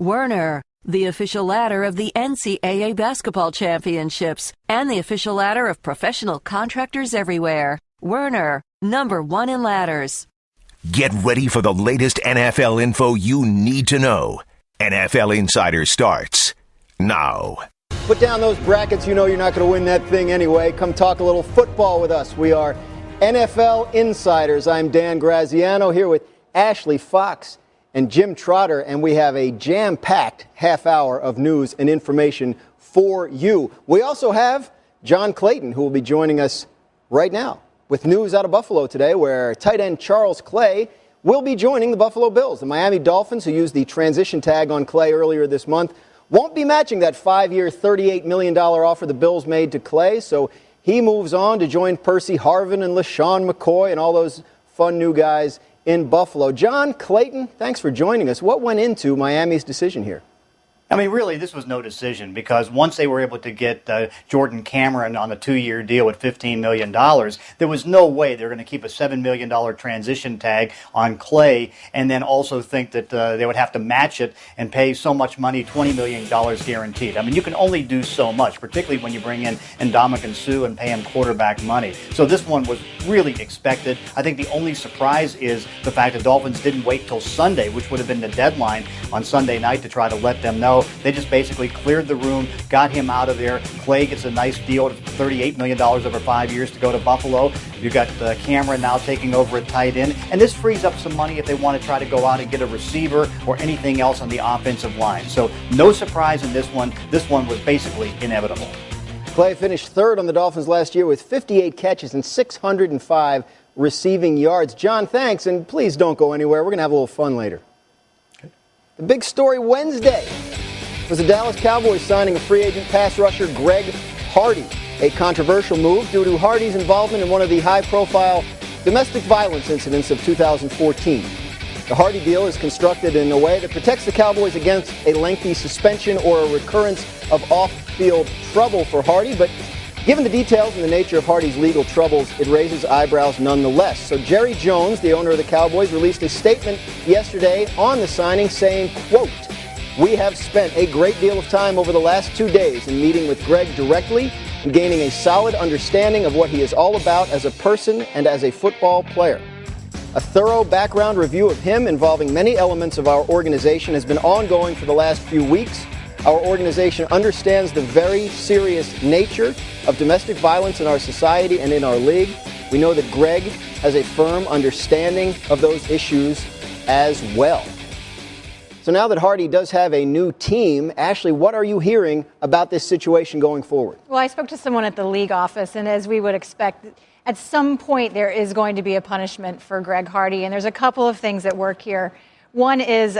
Werner, the official ladder of the NCAA basketball championships and the official ladder of professional contractors everywhere. Werner, #1 in ladders. Get ready for the latest NFL info you need to know. NFL Insider starts now. Put down those brackets. You know you're not going to win that thing anyway. Come talk a little football with us. We are NFL Insiders. I'm Dan Graziano here with Ashley Fox and Jim Trotter, and we have a jam-packed half hour of news and information for you. We also have John Clayton, who will be joining us right now with news out of Buffalo today, where tight end Charles Clay will be joining the Buffalo Bills. The Miami Dolphins, who used the transition tag on Clay earlier this month, won't be matching that 5-year, $38 million offer the Bills made to Clay, so he moves on to join Percy Harvin and LaShawn McCoy and all those fun new guys in Buffalo. John Clayton, thanks for joining us. What went into Miami's decision here? I mean, really, this was no decision, because once they were able to get Jordan Cameron on a 2-year deal at $15 million, there was no way they were going to keep a $7 million transition tag on Clay and then also think that they would have to match it and pay so much money, $20 million guaranteed. I mean, you can only do so much, particularly when you bring in Ndamukong Suh and pay him quarterback money. So this one was really expected. I think the only surprise is the fact the Dolphins didn't wait till Sunday, which would have been the deadline on Sunday night, to try to let them know. They just basically cleared the room, got him out of there. Clay gets a nice deal of $38 million over 5 years to go to Buffalo. You've got Cameron now taking over at tight end. And this frees up some money if they want to try to go out and get a receiver or anything else on the offensive line. So no surprise in this one. This one was basically inevitable. Clay finished third on the Dolphins last year with 58 catches and 605 receiving yards. John, thanks, and please don't go anywhere. We're going to have a little fun later. The big story Wednesday was the Dallas Cowboys signing a free agent pass rusher, Greg Hardy, a controversial move due to Hardy's involvement in one of the high-profile domestic violence incidents of 2014. The Hardy deal is constructed in a way that protects the Cowboys against a lengthy suspension or a recurrence of off-field trouble for Hardy, but given the details and the nature of Hardy's legal troubles, it raises eyebrows nonetheless. So Jerry Jones, the owner of the Cowboys, released a statement yesterday on the signing saying, quote, "We have spent a great deal of time over the last 2 days in meeting with Greg directly and gaining a solid understanding of what he is all about as a person and as a football player. A thorough background review of him involving many elements of our organization has been ongoing for the last few weeks. Our organization understands the very serious nature of domestic violence in our society and in our league. We know that Greg has a firm understanding of those issues as well." So now that Hardy does have a new team, Ashley, what are you hearing about this situation going forward? Well, I spoke to someone at the league office, and as we would expect, at some point there is going to be a punishment for Greg Hardy, and there's a couple of things at work here. One is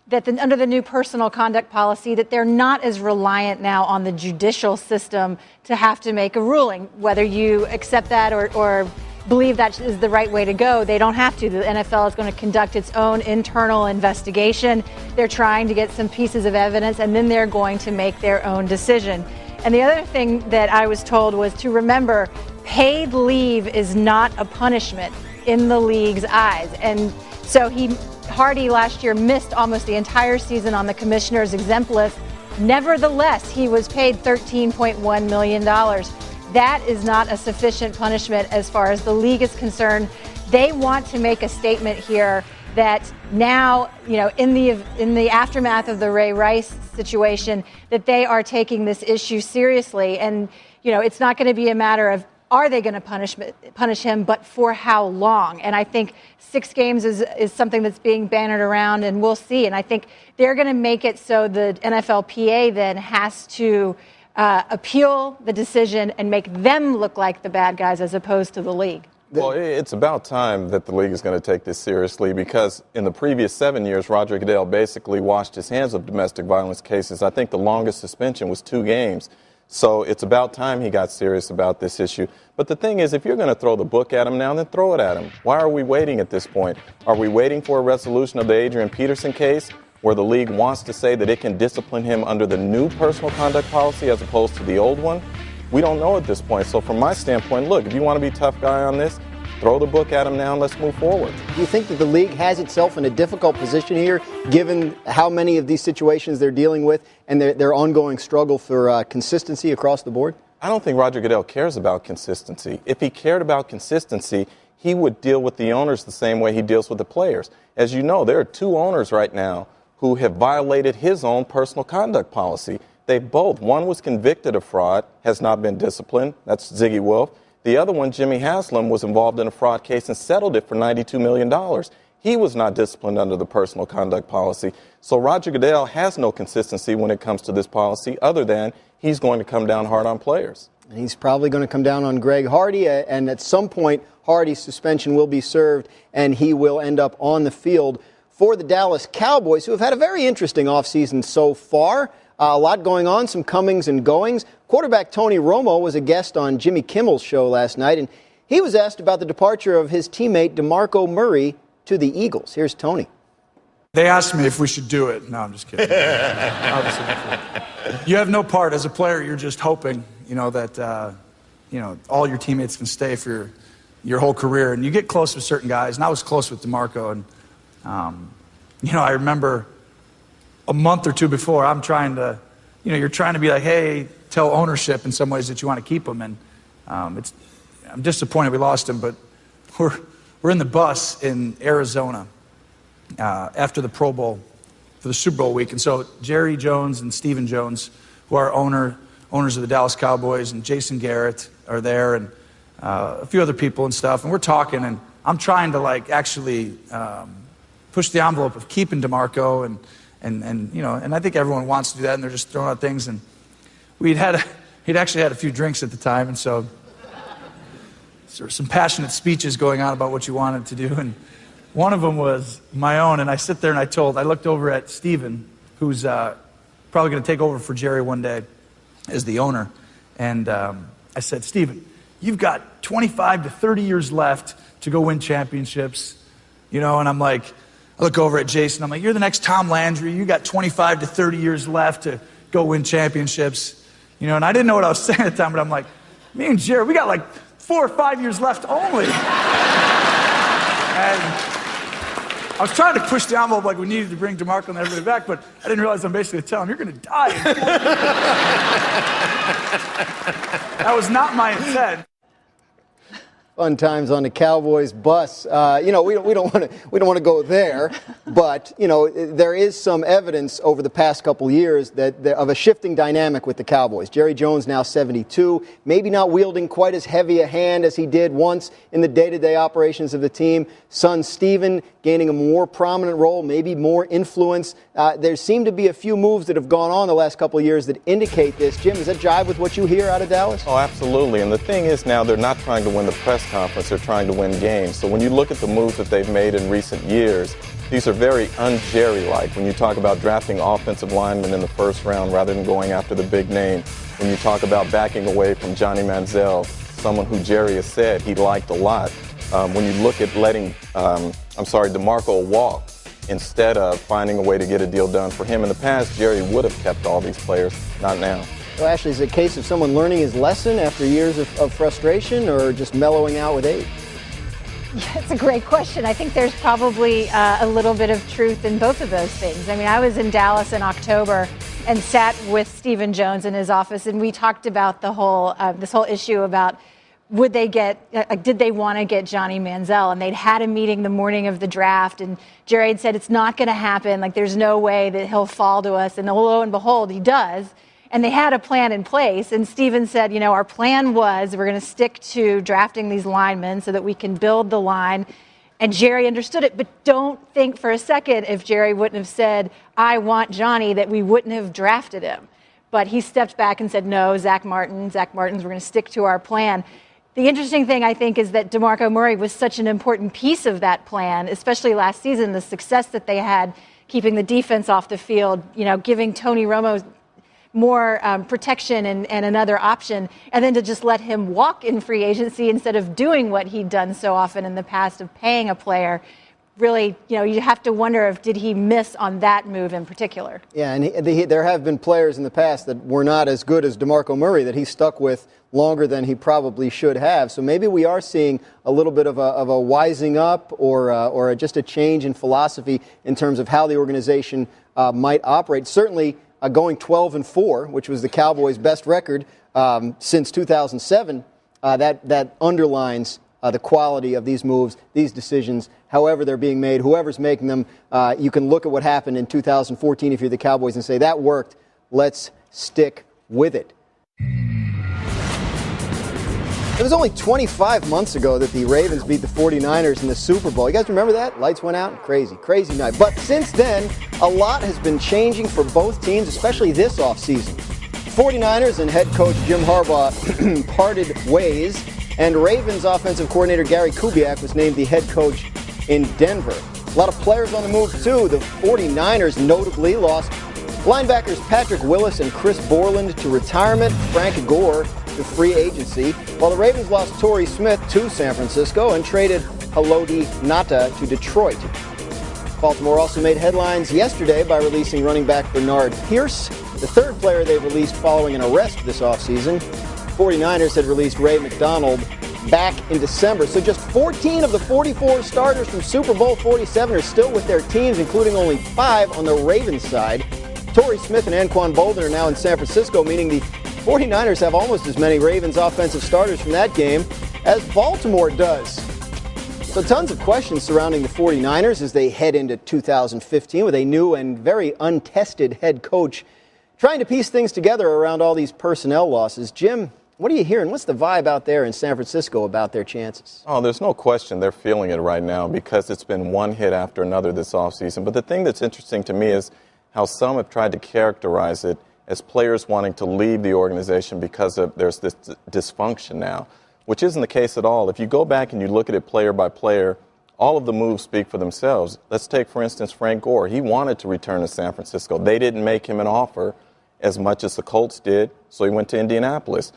that under the new personal conduct policy, that they're not as reliant now on the judicial system to have to make a ruling. Whether you accept that or believe that is the right way to go, they don't have to. The NFL is going to conduct its own internal investigation. They're trying to get some pieces of evidence, and then they're going to make their own decision. And the other thing that I was told was to remember, paid leave is not a punishment in the league's eyes. And so Hardy last year missed almost the entire season on the commissioner's exempt list. Nevertheless, he was paid $13.1 million. That is not a sufficient punishment as far as the league is concerned. They want to make a statement here that now, in the aftermath of the Ray Rice situation, that they are taking this issue seriously. And, it's not going to be a matter of, are they going to punish him, but for how long? And I think 6 games is something that's being bannered around, and we'll see. And I think they're going to make it so the NFLPA then has to appeal the decision and make them look like the bad guys as opposed to the league. Well, it's about time that the league is going to take this seriously, because in the previous 7 years, Roger Goodell basically washed his hands of domestic violence cases. I think the longest suspension was 2 games. So it's about time he got serious about this issue. But the thing is, if you're going to throw the book at him now, then throw it at him. Why are we waiting at this point? Are we waiting for a resolution of the Adrian Peterson case, where the league wants to say that it can discipline him under the new personal conduct policy as opposed to the old one? We don't know at this point. So from my standpoint, look, if you want to be a tough guy on this, throw the book at him now and let's move forward. Do you think that the league has itself in a difficult position here, given how many of these situations they're dealing with and their ongoing struggle for consistency across the board? I don't think Roger Goodell cares about consistency. If he cared about consistency, he would deal with the owners the same way he deals with the players. As you know, there are 2 owners right now who have violated his own personal conduct policy. They both. One was convicted of fraud, has not been disciplined. That's Ziggy Wolf. The other one, Jimmy Haslam, was involved in a fraud case and settled it for $92 million. He was not disciplined under the personal conduct policy. So Roger Goodell has no consistency when it comes to this policy other than he's going to come down hard on players. And he's probably going to come down on Greg Hardy, and at some point, Hardy's suspension will be served, and he will end up on the field for the Dallas Cowboys, who have had a very interesting offseason so far. A lot going on, some comings and goings. Quarterback Tony Romo was a guest on Jimmy Kimmel's show last night, and he was asked about the departure of his teammate DeMarco Murray to the Eagles. Here's Tony. They asked me if we should do it. No, I'm just kidding. Obviously, you have no part as a player. You're just hoping, that, all your teammates can stay for your whole career. And you get close with certain guys. And I was close with DeMarco. And, I remember a month or two before, I'm trying to, you're trying to be like, hey, tell ownership in some ways that you want to keep them. And I'm disappointed we lost him, but we're in the bus in Arizona after the Pro Bowl for the Super Bowl week. And so Jerry Jones and Stephen Jones, who are owners of the Dallas Cowboys, and Jason Garrett are there, and a few other people and stuff. And we're talking, and I'm trying to actually push the envelope of keeping DeMarco, and I think everyone wants to do that, and they're just throwing out things. And he'd actually had a few drinks at the time, and so there were some passionate speeches going on about what you wanted to do, and one of them was my own. And I sit there and I looked over at Steven, who's probably going to take over for Jerry one day as the owner, and I said, Steven, you've got 25 to 30 years left to go win championships, and I'm like, I look over at Jason, I'm like, you're the next Tom Landry, you got 25 to 30 years left to go win championships, and I didn't know what I was saying at the time, but I'm like, me and Jerry, we got 4 or 5 years left only. And I was trying to push the envelope like we needed to bring DeMarco and everybody back, but I didn't realize I'm basically telling him, you're going to die. That was not my intent. Fun times on the Cowboys bus. We don't want to go there, but there is some evidence over the past couple years of a shifting dynamic with the Cowboys. Jerry Jones now 72, maybe not wielding quite as heavy a hand as he did once in the day-to-day operations of the team. Son Steven gaining a more prominent role, maybe more influence. There seem to be a few moves that have gone on the last couple of years that indicate this. Jim, does that jive with what you hear out of Dallas? Oh, absolutely. And the thing is now they're not trying to win the press conference, they're trying to win games. So when you look at the moves that they've made in recent years, these are very un-Jerry-like. When you talk about drafting offensive linemen in the first round rather than going after the big name, when you talk about backing away from Johnny Manziel, someone who Jerry has said he liked a lot, when you look at letting, DeMarco walk instead of finding a way to get a deal done for him. In the past, Jerry would have kept all these players, not now. Well, Ashley, is it a case of someone learning his lesson after years of frustration, or just mellowing out with age? Yeah, it's a great question. I think there's probably a little bit of truth in both of those things. I mean, I was in Dallas in October and sat with Stephen Jones in his office, and we talked about the whole this whole issue about did they want to get Johnny Manziel? And they'd had a meeting the morning of the draft, and Jerry had said it's not going to happen. There's no way that he'll fall to us. And lo and behold, he does. And they had a plan in place. And Stephen said, our plan was we're going to stick to drafting these linemen so that we can build the line. And Jerry understood it. But don't think for a second if Jerry wouldn't have said, I want Johnny, that we wouldn't have drafted him. But he stepped back and said, no, Zach Martin's, we're going to stick to our plan. The interesting thing, I think, is that DeMarco Murray was such an important piece of that plan, especially last season, the success that they had keeping the defense off the field, giving Tony Romo more protection and another option, and then to just let him walk in free agency instead of doing what he'd done so often in the past of paying a player. really, you have to wonder if did he miss on that move in particular. Yeah, and there have been players in the past that were not as good as DeMarco Murray that he stuck with longer than he probably should have. So maybe we are seeing a little bit of a wising up or just a change in philosophy in terms of how the organization might operate. Certainly going 12-4, which was the Cowboys' best record since 2007, that underlines the quality of these moves, these decisions, however they're being made, whoever's making them. You can look at what happened in 2014 if you're the Cowboys and say, that worked, let's stick with it. It was only 25 months ago that the Ravens beat the 49ers in the Super Bowl. You guys remember that? Lights went out. Crazy night. But since then, a lot has been changing for both teams, especially this offseason. 49ers and head coach Jim Harbaugh parted ways, and Ravens offensive coordinator Gary Kubiak was named the head coach in Denver. A lot of players on the move, too. The 49ers notably lost linebackers Patrick Willis and Chris Borland to retirement, Frank Gore to free agency, while the Ravens lost Torrey Smith to San Francisco and traded Haloti Ngata to Detroit. Baltimore also made headlines yesterday by releasing running back Bernard Pierce, the third player they released following an arrest this offseason. 49ers had released Ray McDonald back in December. So just 14 of the 44 starters from Super Bowl 47 are still with their teams, including only 5 on the Ravens side. Torrey Smith and Anquan Boldin are now in San Francisco, meaning the 49ers have almost as many Ravens offensive starters from that game as Baltimore does. So tons of questions surrounding the 49ers as they head into 2015 with a new and very untested head coach trying to piece things together around all these personnel losses. Jim, what are you hearing? What's the vibe out there in San Francisco about their chances? Oh, there's no question they're feeling it right now because it's been one hit after another this offseason. But the thing that's interesting to me is how some have tried to characterize it as players wanting to leave the organization because there's this dysfunction now, which isn't the case at all. If you go back and you look at it player by player, all of the moves speak for themselves. Let's take, for instance, Frank Gore. He wanted to return to San Francisco. They didn't make him an offer as much as the Colts did, so he went to Indianapolis.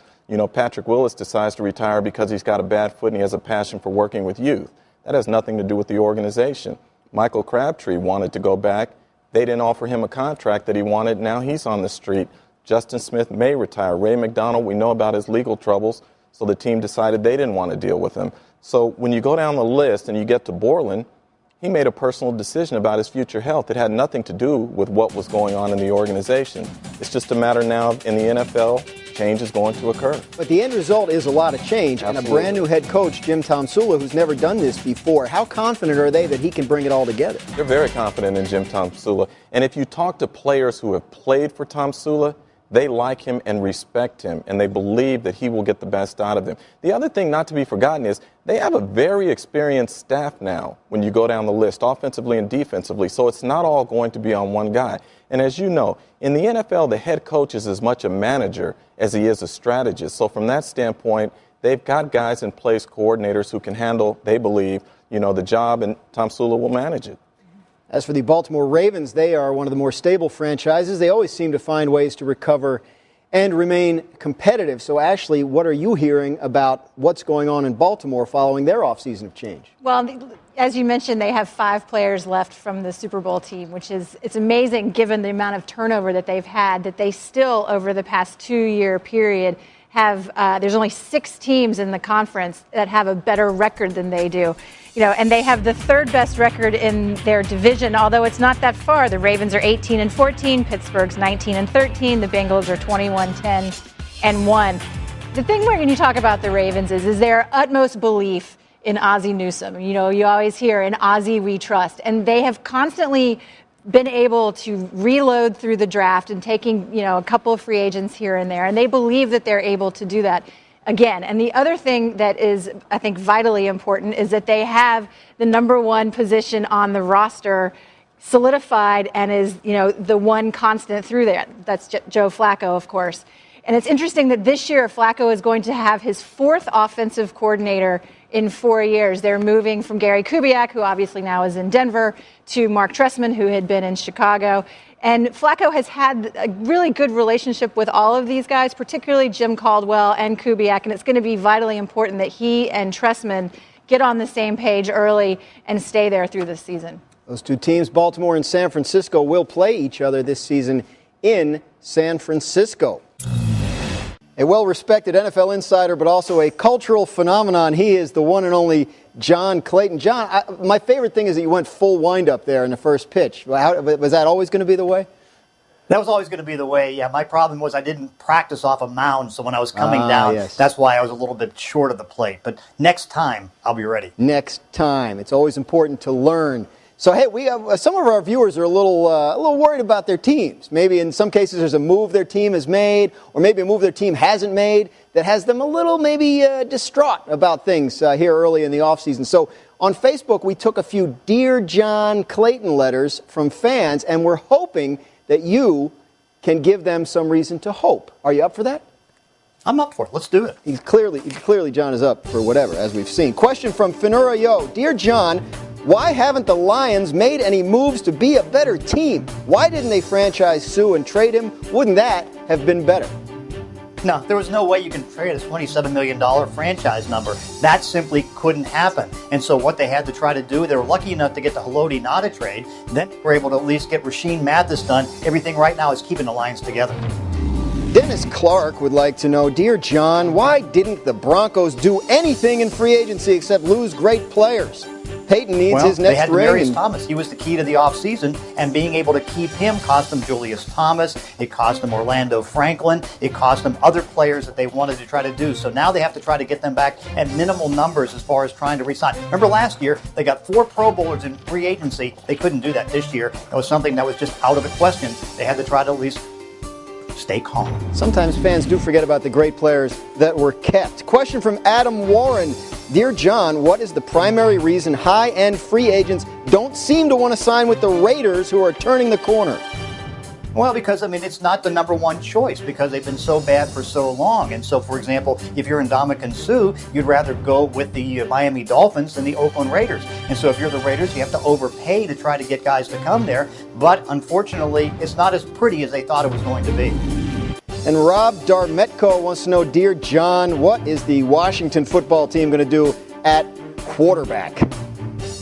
Patrick Willis decides to retire because he's got a bad foot and he has a passion for working with youth. That has nothing to do with the organization. Michael Crabtree wanted to go back. They didn't offer him a contract that he wanted. Now he's on the street. Justin Smith may retire. Ray McDonald, we know about his legal troubles, so the team decided they didn't want to deal with him. So when you go down the list and you get to Borland, he made a personal decision about his future health. It had nothing to do with what was going on in the organization. It's just a matter now in the NFL, change is going to occur. But the end result is a lot of change. Absolutely. And a brand new head coach, Jim Tomsula, who's never done this before. How confident are they that he can bring it all together? They're very confident in Jim Tomsula. And if you talk to players who have played for Tomsula, they like him and respect him, and they believe that he will get the best out of them. The other thing not to be forgotten is they have a very experienced staff now when you go down the list, offensively and defensively, so it's not all going to be on one guy. And as you know, in the NFL, the head coach is as much a manager as he is a strategist. So from that standpoint, they've got guys in place, coordinators who can handle, they believe, the job, and Tomsula will manage it. As for the Baltimore Ravens, they are one of the more stable franchises. They always seem to find ways to recover and remain competitive. So, Ashley, what are you hearing about what's going on in Baltimore following their offseason of change? Well, as you mentioned, they have 5 players left from the Super Bowl team, it's amazing given the amount of turnover that they've had, that they still, over the past 2-year period, have there's only 6 teams in the conference that have a better record than they do. And they have the 3rd best record in their division, although it's not that far. The Ravens are 18-14, Pittsburgh's 19-13, the Bengals are 21-10-1. The thing when you talk about the Ravens is their utmost belief in Ozzie Newsome. You always hear, in Ozzie we trust. And they have constantly been able to reload through the draft and taking, a couple of free agents here and there. And they believe that they're able to do that again. And the other thing that is, I think, vitally important is that they have the number 1 position on the roster solidified and is, the one constant through there. That's Joe Flacco, of course. And it's interesting that this year Flacco is going to have his 4th offensive coordinator in 4 years. They're moving from Gary Kubiak, who obviously now is in Denver, to Mark Trestman, who had been in Chicago. And Flacco has had a really good relationship with all of these guys, particularly Jim Caldwell and Kubiak, and it's going to be vitally important that he and Trestman get on the same page early and stay there through the season. Those two teams, Baltimore and San Francisco, will play each other this season in San Francisco. A well-respected NFL insider, but also a cultural phenomenon. He is the one and only John Clayton. John, my favorite thing is that you went full wind-up there in the first pitch. Was that always going to be the way? That was always going to be the way, yeah. My problem was I didn't practice off a mound, so when I was coming down, yes. That's why I was a little bit short of the plate. But next time, I'll be ready. Next time. It's always important to learn. So, hey, we have, some of our viewers are a little worried about their teams. Maybe in some cases there's a move their team has made, or maybe a move their team hasn't made that has them a little maybe distraught about things here early in the offseason. So on Facebook, we took a few Dear John Clayton letters from fans, and we're hoping that you can give them some reason to hope. Are you up for that? I'm up for it. Let's do it. Clearly, John is up for whatever, as we've seen. Question from Finura Yo. Dear John, why haven't the Lions made any moves to be a better team? Why didn't they franchise Sue and trade him? Wouldn't that have been better? No, there was no way you can trade a $27 million franchise number. That simply couldn't happen. And so what they had to try to do, they were lucky enough to get the Haloti Ngata trade. Then they were able to at least get Rasheem Mathis done. Everything right now is keeping the Lions together. Dennis Clark would like to know, Dear John, why didn't the Broncos do anything in free agency except lose great players? Peyton needs his next they had ring. Marius Thomas. He was the key to the offseason, and being able to keep him cost them Julius Thomas. It cost them Orlando Franklin. It cost them other players that they wanted to try to do. So now they have to try to get them back at minimal numbers as far as trying to re-sign. Remember last year, they got 4 Pro Bowlers in free agency. They couldn't do that this year. It was something that was just out of the question. They had to try to at least stay calm. Sometimes fans do forget about the great players that were kept. Question from Adam Warren. Dear John, what is the primary reason high-end free agents don't seem to want to sign with the Raiders, who are turning the corner? Well, because, it's not the number one choice because they've been so bad for so long. And so, for example, if you're Ndamukong Suh, you'd rather go with the Miami Dolphins than the Oakland Raiders. And so if you're the Raiders, you have to overpay to try to get guys to come there. But unfortunately, it's not as pretty as they thought it was going to be. And Rob Darmetko wants to know, Dear John, what is the Washington football team going to do at quarterback?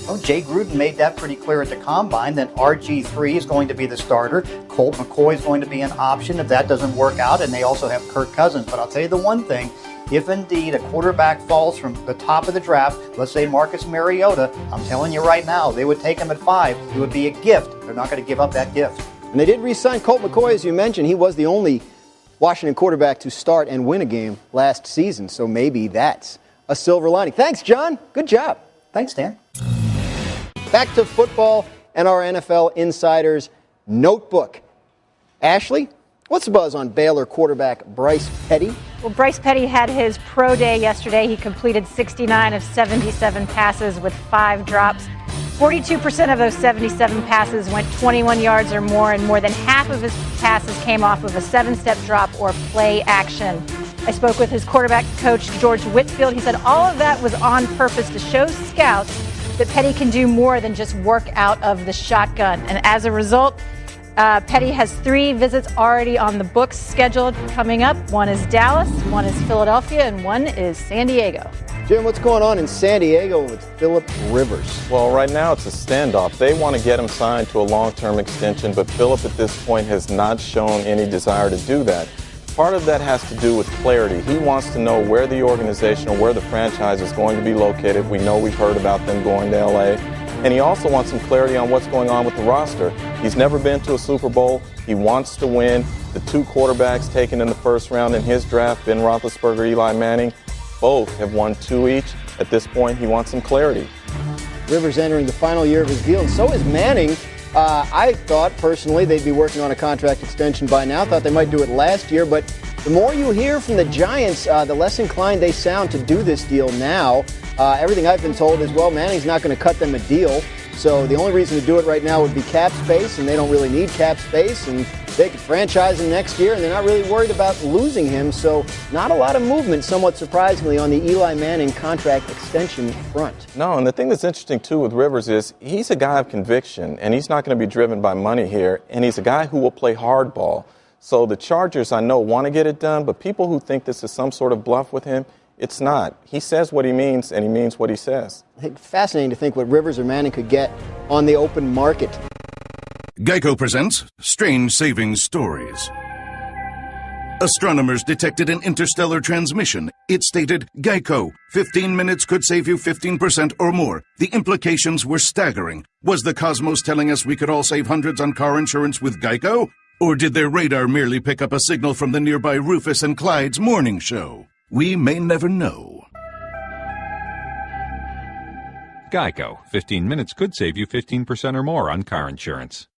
Well, Jay Gruden made that pretty clear at the Combine that RG3 is going to be the starter. Colt McCoy is going to be an option if that doesn't work out, and they also have Kirk Cousins. But I'll tell you the one thing, if indeed a quarterback falls from the top of the draft, let's say Marcus Mariota, I'm telling you right now, they would take him at 5. It would be a gift. They're not going to give up that gift. And they did re-sign Colt McCoy, as you mentioned. He was the only Washington quarterback to start and win a game last season, so maybe that's a silver lining. Thanks, John. Good job. Thanks, Dan. Back to football and our NFL Insider's Notebook. Ashley, what's the buzz on Baylor quarterback Bryce Petty? Well, Bryce Petty had his pro day yesterday. He completed 69 of 77 passes with 5 drops. 42% of those 77 passes went 21 yards or more, and more than half of his passes came off of a 7-step drop or play action. I spoke with his quarterback coach, George Whitfield. He said all of that was on purpose to show scouts that Petty can do more than just work out of the shotgun. And as a result, Petty has 3 visits already on the books scheduled coming up. One is Dallas, one is Philadelphia, and one is San Diego. Jim, what's going on in San Diego with Phillip Rivers? Well, right now it's a standoff. They want to get him signed to a long-term extension, but Phillip at this point has not shown any desire to do that. Part of that has to do with clarity. He wants to know where the organization or where the franchise is going to be located. We know we've heard about them going to L.A. And he also wants some clarity on what's going on with the roster. He's never been to a Super Bowl. He wants to win. The 2 quarterbacks taken in the first round in his draft, Ben Roethlisberger, Eli Manning, both have won 2 each. At this point, he wants some clarity. Rivers entering the final year of his deal, and so is Manning. I thought, personally, they'd be working on a contract extension by now. Thought they might do it last year, but the more you hear from the Giants, the less inclined they sound to do this deal now. Everything I've been told is, well, Manning's not going to cut them a deal. So the only reason to do it right now would be cap space, and they don't really need cap space, and they could franchise him next year, and they're not really worried about losing him. So not a lot of movement, somewhat surprisingly, on the Eli Manning contract extension front. No, and the thing that's interesting, too, with Rivers is he's a guy of conviction, and he's not going to be driven by money here, and he's a guy who will play hardball. So the Chargers, I know, want to get it done, but people who think this is some sort of bluff with him, It's not. He says what he means, and he means what he says. I think fascinating to think what Rivers or Manning could get on the open market. Geico presents Strange Savings Stories. Astronomers detected an interstellar transmission. It stated, Geico, 15 minutes could save you 15% or more. The implications were staggering. Was the cosmos telling us we could all save hundreds on car insurance with Geico? Or did their radar merely pick up a signal from the nearby Rufus and Clyde's morning show? We may never know. Geico. 15 minutes could save you 15% or more on car insurance.